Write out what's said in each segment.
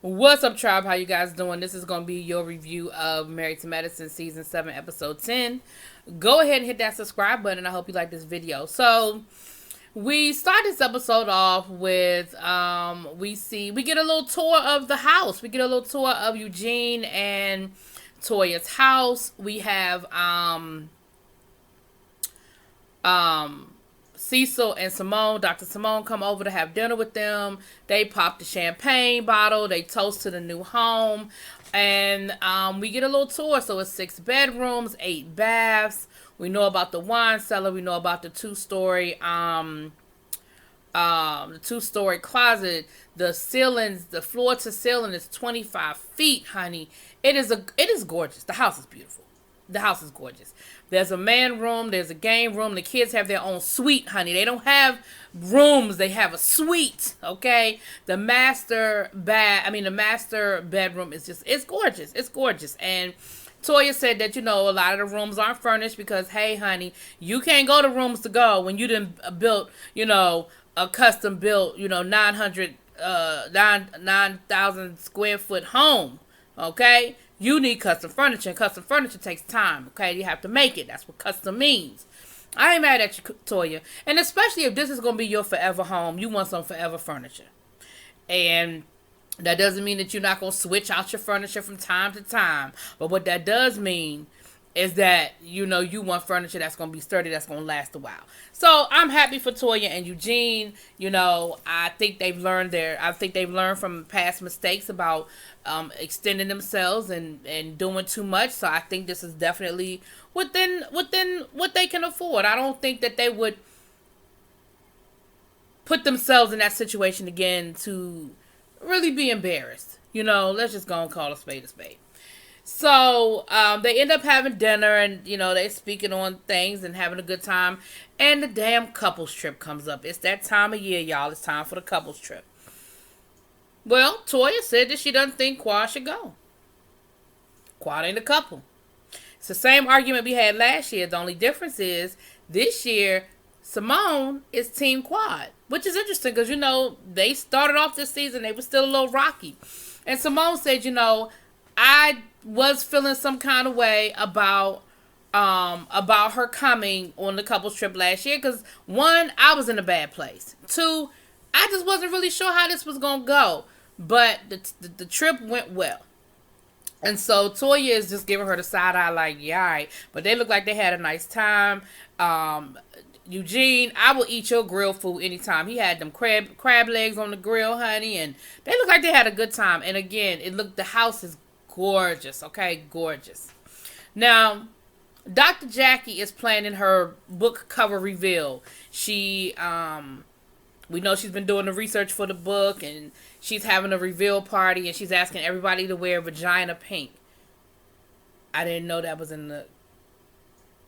What's up, tribe? How you guys doing? This is going to be your review of Married to Medicine Season 7, Episode 10. Go ahead and hit that subscribe button. I hope you like this video. So, we start this episode off with, we get a little tour of the house. We get a little tour of Eugene and Toya's house. We have, Cecil and Simone, Dr. Simone, come over to have dinner with them. They pop the champagne bottle. They toast to the new home. And we get a little tour. So it's 6 bedrooms, 8 baths. We know about the wine cellar. We know about the two-story closet. The ceilings, the floor to ceiling is 25 feet, honey. It is gorgeous. The house is beautiful. The house is gorgeous. There's a man room. There's a game room. The kids have their own suite, honey. They don't have rooms. They have a suite, okay? The master bedroom is it's gorgeous. It's gorgeous. And Toya said that, a lot of the rooms aren't furnished because, hey, honey, you can't go to rooms to go when you done built, a custom built, 9,000 square foot home, okay? You need custom furniture, and custom furniture takes time, okay? You have to make it. That's what custom means. I ain't mad at you, Toya. And especially if this is going to be your forever home, you want some forever furniture. And that doesn't mean that you're not going to switch out your furniture from time to time. But what that does mean is that, you want furniture that's going to be sturdy, that's going to last a while. So I'm happy for Toya and Eugene. I think they've learned from past mistakes about extending themselves and doing too much. So I think this is definitely within what they can afford. I don't think that they would put themselves in that situation again to really be embarrassed. Let's just go and call a spade a spade. So, they end up having dinner and, they speaking on things and having a good time. And the damn couples trip comes up. It's that time of year, y'all. It's time for the couples trip. Well, Toya said that she doesn't think Quad should go. Quad ain't a couple. It's the same argument we had last year. The only difference is this year, Simone is Team Quad. Which is interesting because, they started off this season. They were still a little rocky. And Simone said, I was feeling some kind of way about her coming on the couples trip last year because 1, I was in a bad place. 2, I just wasn't really sure how this was gonna go, but the trip went well. And so Toya is just giving her the side eye like, yeah, all right. But they look like they had a nice time. Eugene, I will eat your grill food anytime. He had them crab legs on the grill, honey, and they look like they had a good time. And again, the house is gorgeous, okay? Gorgeous. Now, Dr. Jackie is planning her book cover reveal. We know she's been doing the research for the book, and she's having a reveal party, and she's asking everybody to wear vagina pink. I didn't know that was in the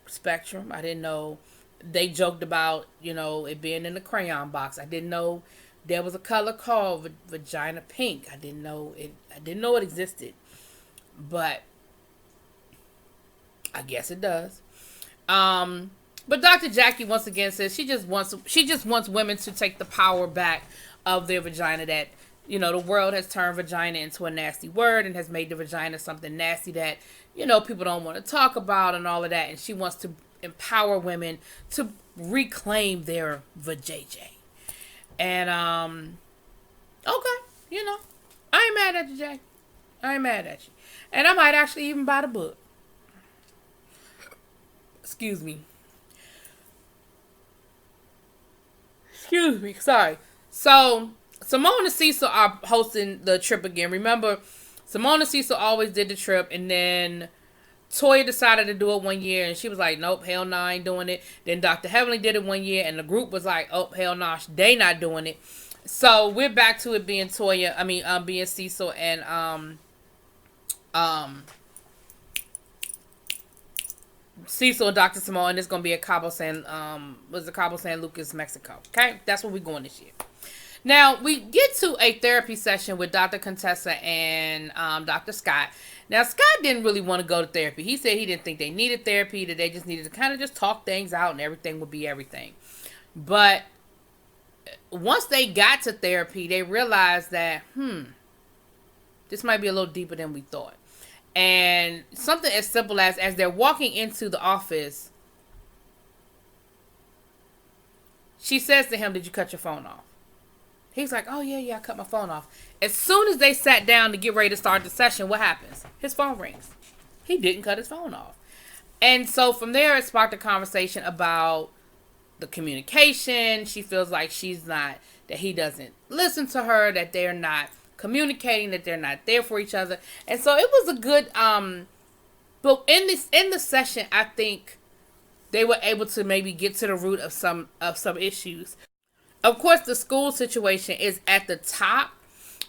spectrum. I didn't know they joked about, it being in the crayon box. I didn't know there was a color called vagina pink. I didn't know it existed. But I guess it does. But Dr. Jackie once again says she just wants women to take the power back of their vagina. That the world has turned vagina into a nasty word and has made the vagina something nasty that people don't want to talk about and all of that. And she wants to empower women to reclaim their vajayjay. And okay, I ain't mad at you, Jackie. I ain't mad at you. And I might actually even buy the book. Excuse me. Sorry. So, Simone and Cecil are hosting the trip again. Remember, Simone and Cecil always did the trip, and then Toya decided to do it one year, and she was like, nope, hell no, I ain't doing it. Then Dr. Heavenly did it one year, and the group was like, oh, hell no, they not doing it. So, we're back to it being being Cecil and, Cecil and Dr. Simone, and it's going to be at Cabo San Lucas, Mexico. Okay? That's where we're going this year. Now, we get to a therapy session with Dr. Contessa and Dr. Scott. Now, Scott didn't really want to go to therapy. He said he didn't think they needed therapy, that they just needed to kind of just talk things out and everything would be everything. But once they got to therapy, they realized that, this might be a little deeper than we thought. And something as simple as they're walking into the office, she says to him, did you cut your phone off? He's like, oh, yeah, I cut my phone off. As soon as they sat down to get ready to start the session, what happens? His phone rings. He didn't cut his phone off. And so from there, it sparked a conversation about the communication. She feels like that he doesn't listen to her, that they're not communicating, that they're not there for each other. And so it was a good, but in the session, I think they were able to maybe get to the root of some issues. Of course, the school situation is at the top,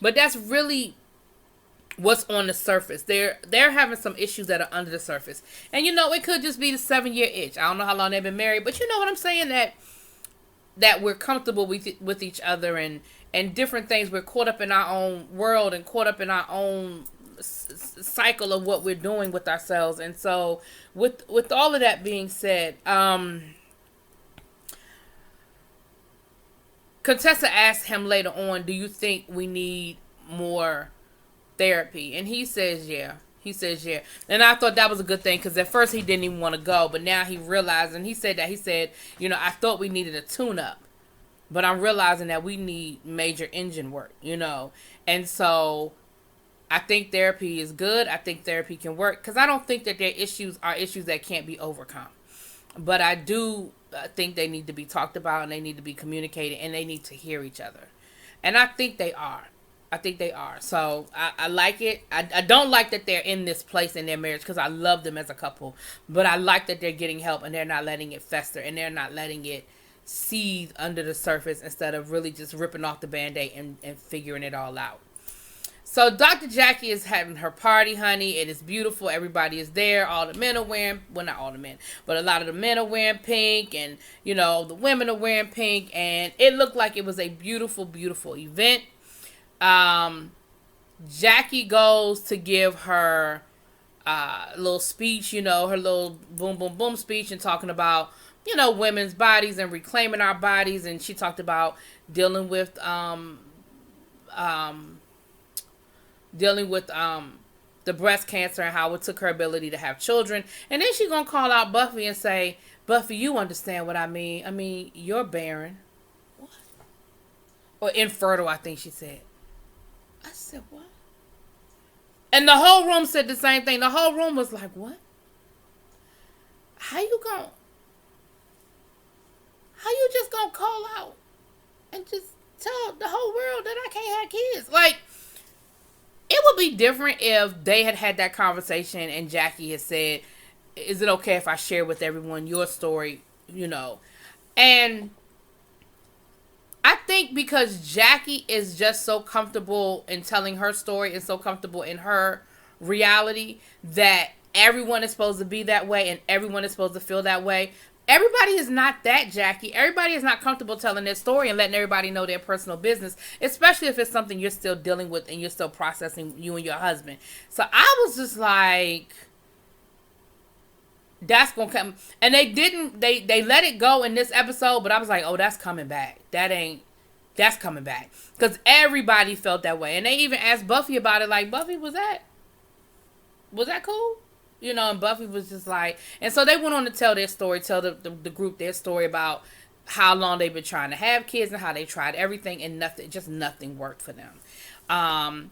but that's really what's on the surface. They're having some issues that are under the surface. And it could just be the 7-year itch. I don't know how long they've been married, but you know what I'm saying, that we're comfortable with each other and different things. We're caught up in our own world and caught up in our own cycle of what we're doing with ourselves. And so with all of that being said, Contessa asked him later on, do you think we need more therapy? And he says, yeah. And I thought that was a good thing, because at first he didn't even want to go, but now he realized, and he said, I thought we needed a tune-up, but I'm realizing that we need major engine work, And so I think therapy is good. I think therapy can work, because I don't think that their issues are issues that can't be overcome. But I do think they need to be talked about, and they need to be communicated, and they need to hear each other. And I think they are. So I like it. I don't like that they're in this place in their marriage, because I love them as a couple. But I like that they're getting help, and they're not letting it fester, and they're not letting it seethe under the surface, instead of really just ripping off the Band-Aid and figuring it all out. So Dr. Jackie is having her party, honey. It is beautiful. Everybody is there. All the men are wearing, well, not all the men, but a lot of the men are wearing pink, and, the women are wearing pink, and it looked like it was a beautiful, beautiful event. Jackie goes to give her little speech, her little boom, boom, boom speech, and talking about, women's bodies and reclaiming our bodies. And she talked about dealing with the breast cancer and how it took her ability to have children. And then she's gonna call out Buffy and say, Buffy, you understand what I mean. I mean, you're barren. What? Or infertile, I think she said. I said, what? And the whole room said the same thing. The whole room was like, what? How you just gonna call out and just tell the whole world that I can't have kids? Like, it would be different if they had that conversation and Jackie had said, is it okay if I share with everyone your story, And I think because Jackie is just so comfortable in telling her story and so comfortable in her reality that everyone is supposed to be that way and everyone is supposed to feel that way. Everybody is not that, Jackie. Everybody is not comfortable telling their story and letting everybody know their personal business, especially if it's something you're still dealing with and you're still processing, you and your husband. So I was just like, that's going to come. And they let it go in this episode, but I was like, oh, that's coming back. That's coming back. Because everybody felt that way. And they even asked Buffy about it, like, Buffy, was that cool? And Buffy was just like, and so they went on to tell their story, tell the group their story about how long they've been trying to have kids and how they tried everything and nothing worked for them. And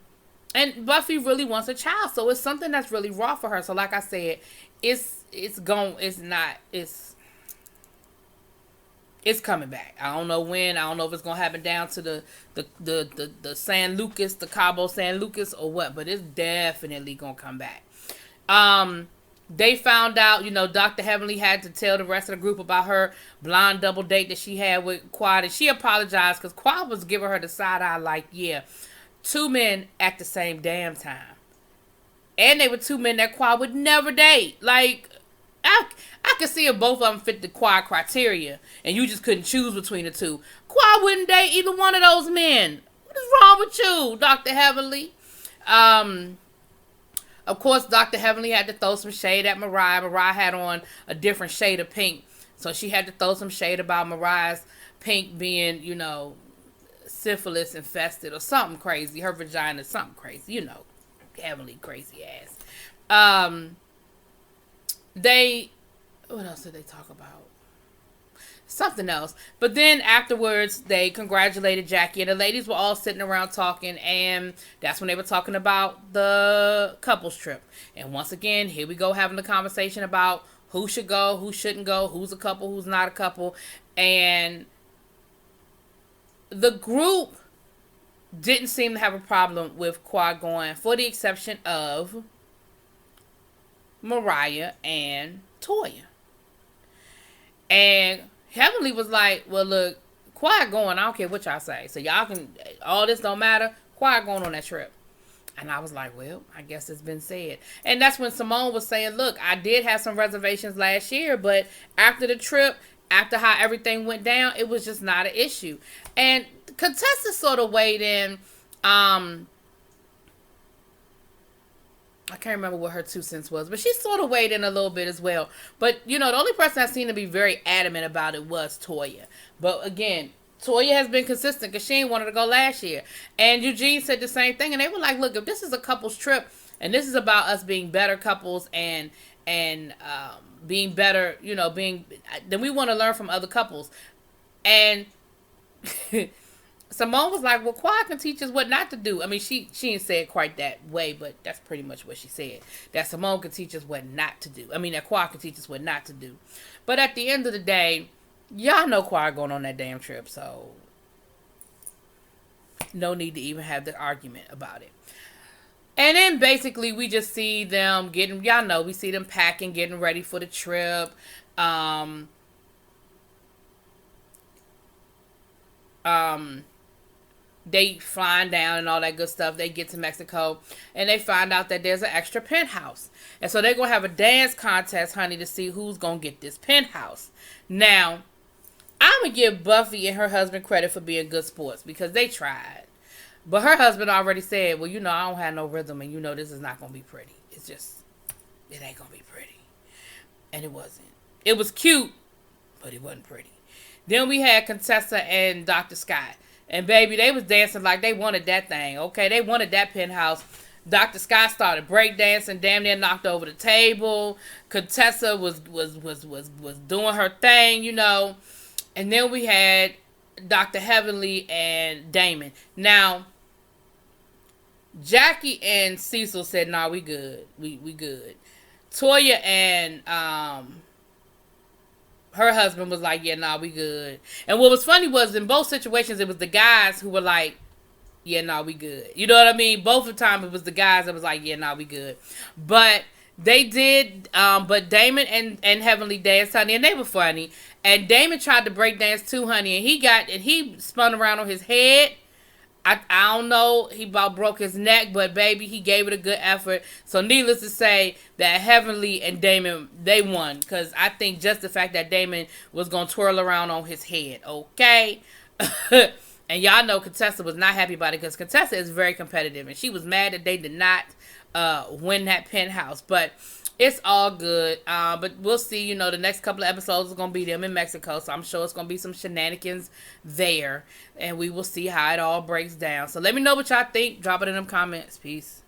Buffy really wants a child, so it's something that's really raw for her. So like I said, it's coming back. I don't know when. I don't know if it's gonna happen down to the San Lucas, the Cabo San Lucas or what, but it's definitely gonna come back. They found out, Dr. Heavenly had to tell the rest of the group about her blind double date that she had with Quad, and she apologized because Quad was giving her the side eye like, yeah, 2 men at the same damn time. And they were 2 men that Quad would never date. Like, I could see if both of them fit the Quad criteria and you just couldn't choose between the two. Quad wouldn't date either one of those men. What is wrong with you, Dr. Heavenly? Of course, Dr. Heavenly had to throw some shade at Mariah. Mariah had on a different shade of pink. So she had to throw some shade about Mariah's pink being, syphilis infested or something crazy. Her vagina, something crazy, Heavenly crazy ass. What else did they talk about? Something else. But then afterwards, they congratulated Jackie, and the ladies were all sitting around talking, and that's when they were talking about the couples trip. And once again, here we go having the conversation about who should go, who shouldn't go, who's a couple, who's not a couple. And the group didn't seem to have a problem with Quad going, for the exception of Mariah and Toya. And Heavenly was like, well, look, Quad going, I don't care what y'all say. So y'all can, all this don't matter. Quad going on that trip. And I was like, well, I guess it's been said. And that's when Simone was saying, look, I did have some reservations last year, but after the trip, after how everything went down, it was just not an issue. And Contessa sort of weighed in, I can't remember what her 2 cents was, but she sort of weighed in a little bit as well. But, you know, the only person that seemed to be very adamant about it was Toya. But again, Toya has been consistent because she ain't wanted to go last year. And Eugene said the same thing. And they were like, look, if this is a couples trip and this is about us being better couples and being better, you know, then we want to learn from other couples. And Simone was like, well, Quad can teach us what not to do. I mean, she didn't say it quite that way, but that's pretty much what she said. That Simone can teach us what not to do. I mean, that Quad can teach us what not to do. But at the end of the day, y'all know Quad going on that damn trip, so no need to even have the argument about it. And then basically we just see them getting, y'all know, we see them packing, getting ready for the trip. They flying down and all that good stuff. They get to Mexico and they find out that there's an extra penthouse. And so they're going to have a dance contest, honey, to see who's going to get this penthouse. Now, I'm going to give Buffy and her husband credit for being good sports because they tried. But her husband already said, well, you know, I don't have no rhythm and you know this is not going to be pretty. It's just, it ain't going to be pretty. And it wasn't. It was cute, but it wasn't pretty. Then we had Contessa and Dr. Scott. And baby, they was dancing like they wanted that thing, okay? They wanted that penthouse. Dr. Scott started breakdancing, damn near knocked over the table. Contessa was doing her thing, you know. And then we had Dr. Heavenly and Damon. Now, Jackie and Cecil said, nah, we good. We good. Toya and her husband was like, yeah, nah, we good. And what was funny was in both situations, it was the guys who were like, yeah, nah, we good. You know what I mean? Both the time it was the guys that was like, yeah, nah, we good. But they did, but Damon and Heavenly danced, honey, and they were funny. And Damon tried to break dance too, honey, and he spun around on his head. I don't know, he about broke his neck, but baby, he gave it a good effort. So needless to say that Heavenly and Damon, they won. Because I think just the fact that Damon was going to twirl around on his head, okay? And y'all know Contessa was not happy about it because Contessa is very competitive. And she was mad that they did not win that penthouse. But it's all good. But we'll see, you know, the next couple of episodes is going to be them in Mexico. So I'm sure it's going to be some shenanigans there. And we will see how it all breaks down. So let me know what y'all think. Drop it in them comments. Peace.